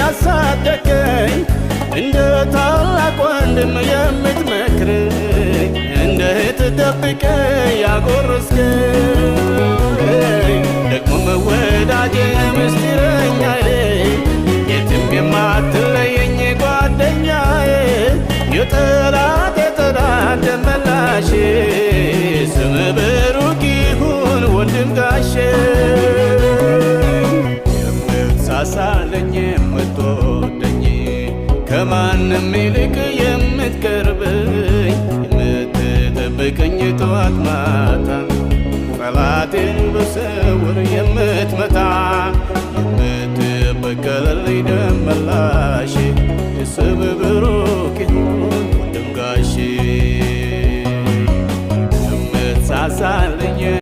ያሳደገኝ እንደ ታላቅ ወንድም የምትመክረኝ እንደ እህት ጠብቀኝ ያጎረስከኝ ደግሞ ወዳጄ ምስጢረኛዬ የትም የማትለየኝ ጓደኛዬ የጠላት ደመላሼ ስምህ ብሩክ ይሁን ወንድም ጋሼ የምትሳሳለኝ የምትወደኝ ከማንም ይልቅ የምትቀርበኝ የምትጠብቀኝ ጠዋት ማታ